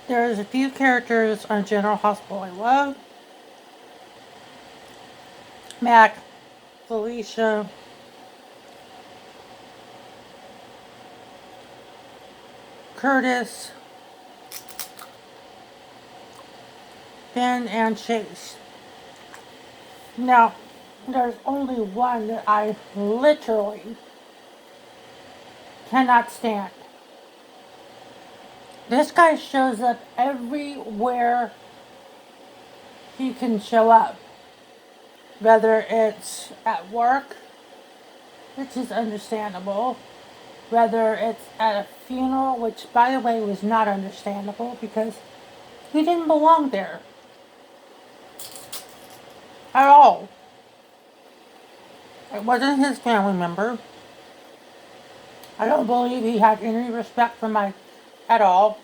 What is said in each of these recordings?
There's a few characters on General Hospital I love. Mac, Felicia, Curtis, Ben, and Chase. Now, there's only one that I literally cannot stand. This guy shows up everywhere he can show up. Whether it's at work, which is understandable. Whether it's at a funeral, which by the way was not understandable because he didn't belong there. At all. It wasn't his family member. I don't believe he had any respect for Mike at all.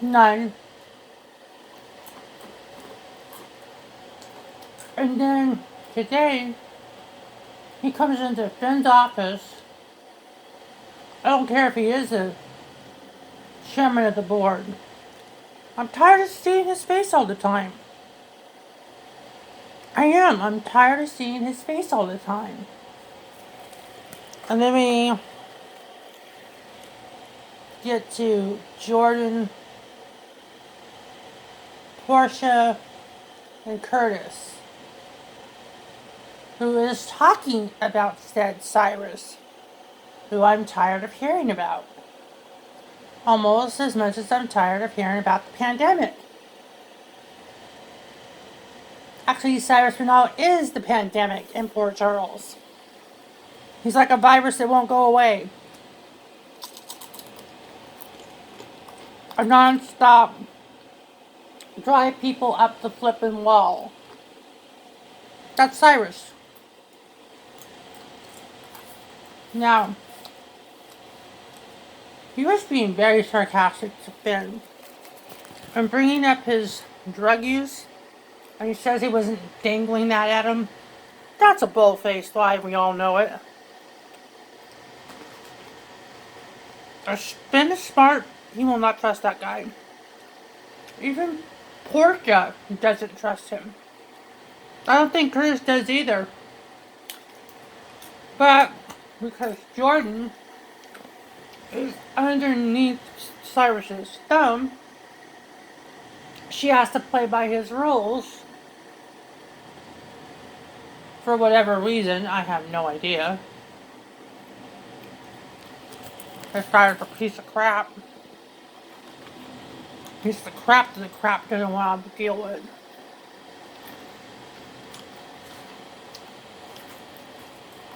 None. And then today, he comes into Finn's office. I don't care if he is a chairman of the board. I'm tired of seeing his face all the time. I am. I'm tired of seeing his face all the time. And then we get to Jordan, Portia, and Curtis, who is talking about said Cyrus, who I'm tired of hearing about. Almost as much as I'm tired of hearing about the pandemic. Actually, Cyrus Renault is the pandemic in Port Charles. He's like a virus that won't go away. A non-stop drive people up the flippin' wall. That's Cyrus. Now, he was being very sarcastic to Finn and bringing up his drug use, and he says he wasn't dangling that at him. That's a bull-faced lie, we all know it. Finn is smart. He will not trust that guy. Even Portia doesn't trust him. I don't think Curtis does either. But because Jordan is underneath Cyrus's thumb, she has to play by his rules. For whatever reason, I have no idea. This guy is a piece of crap. He's the crap that the crap doesn't want to deal with.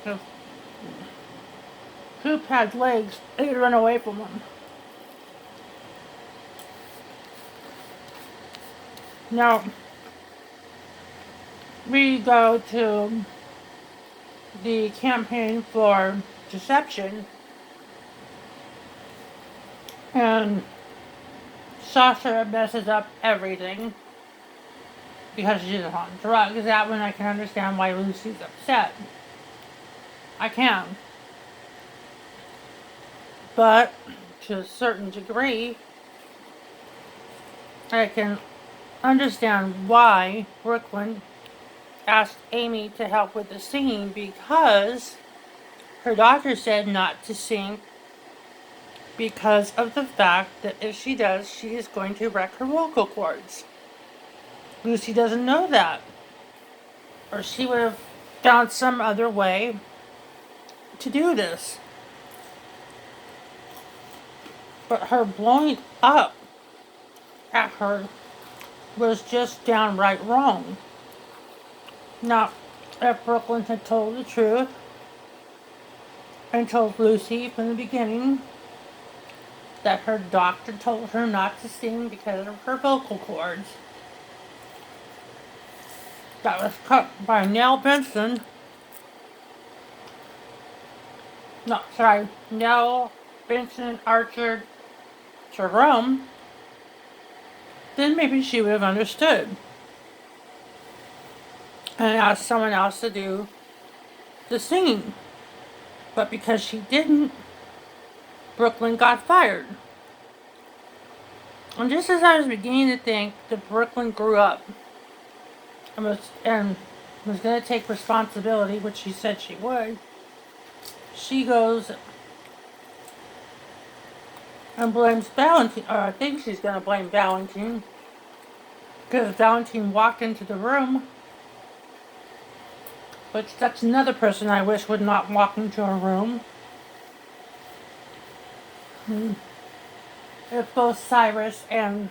If Coop had legs, he'd run away from him. Now, we go to the campaign for deception, and Sasha messes up everything because she's on drugs. That one I can understand why Lucy's upset. I can. But to a certain degree, I can understand why Brooklyn asked Amy to help with the singing, because her doctor said not to sing because of the fact that if she does, she is going to wreck her vocal cords. Lucy doesn't know that, or she would have found some other way to do this. But her blowing up at her was just downright wrong. Now, if Brooklyn had told the truth and told Lucy from the beginning that her doctor told her not to sing because of her vocal cords, that was cut by Nell Benson. No, sorry, Nell Benson Archer Jerome, then maybe she would have understood and asked someone else to do the singing. But because she didn't, Brooklyn got fired. And just as I was beginning to think that Brooklyn grew up and was going to take responsibility, which she said she would, she goes and blames Valentine. Or I think she's going to blame Valentine because Valentine walked into the room. Which that's another person I wish would not walk into a room. If both Cyrus and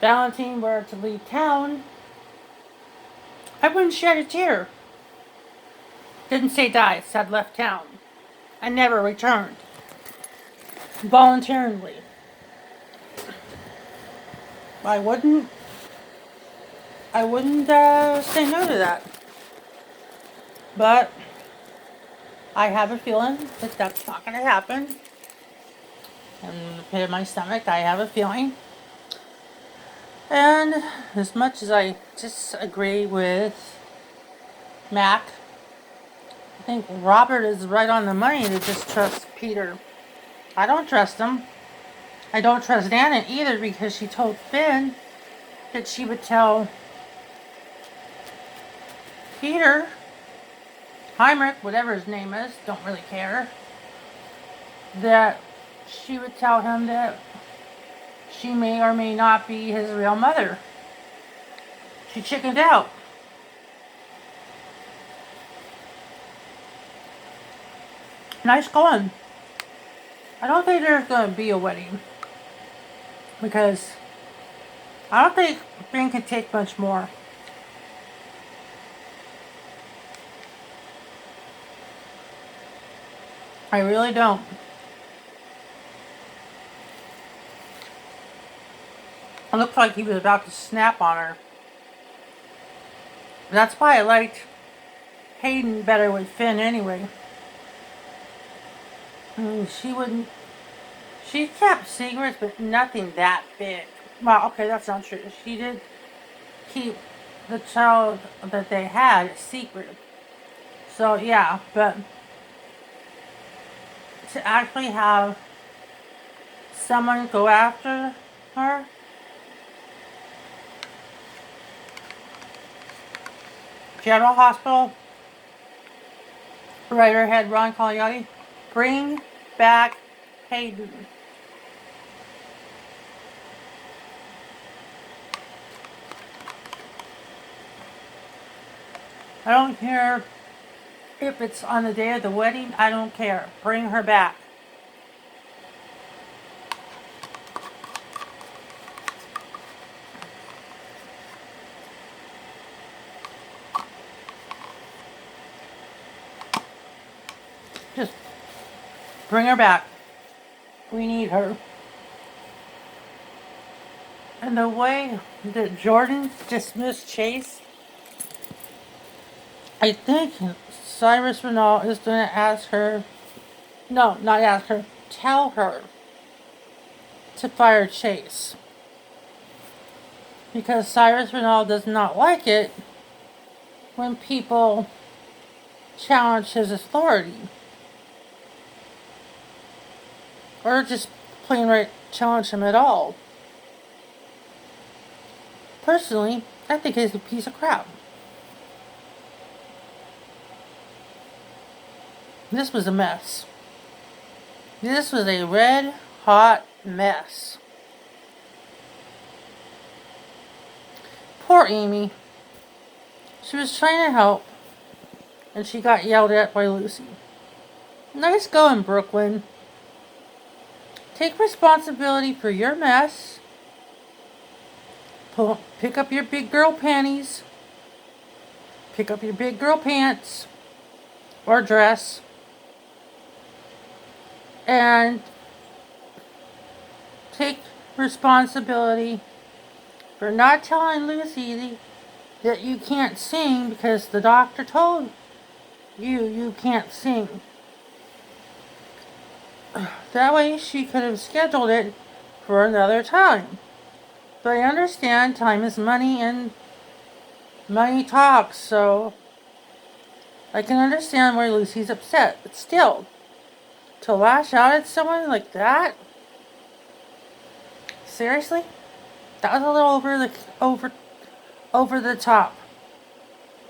Valentine were to leave town, I wouldn't shed a tear. Didn't say die, said left town. I never returned. Voluntarily. I wouldn't say no to that. But I have a feeling that that's not going to happen. In the pit of my stomach, I have a feeling. And as much as I disagree with Mac, I think Robert is right on the money to just trust Peter. I don't trust him. I don't trust Anna either because she told Finn that she would tell Peter, Heinrich, whatever his name is, don't really care, that she would tell him that she may or may not be his real mother. She chickened out. Nice going. I don't think there's going to be a wedding. Because I don't think Finn can take much more. I really don't. It looked like he was about to snap on her. That's why I liked Hayden better with Finn anyway. I mean, she kept secrets, but nothing that big. Well, okay, that's not true. She did keep the child that they had a secret. So, yeah, but to actually have someone go after her, General Hospital, writer head Ron Cagliotti, bring back Hayden. I don't care if it's on the day of the wedding. I don't care. Bring her back. Just bring her back. We need her. And the way that Jordan dismissed Chase, I think Cyrus Renault is going to ask her, no, not ask her, tell her to fire Chase. Because Cyrus Renault does not like it when people challenge his authority. Or just plain right challenge him at all. Personally, I think he's a piece of crap. This was a mess. This was a red hot mess. Poor Amy. She was trying to help, and she got yelled at by Lucy. Nice going, Brooklyn. Take responsibility for your mess. Pick up your big girl panties. Pick up your big girl pants. Or dress. And take responsibility for not telling Lucy that you can't sing because the doctor told you can't sing. That way she could have scheduled it for another time. But I understand time is money and money talks, so I can understand why Lucy's upset. But still, to lash out at someone like that? Seriously? That was a little over the top.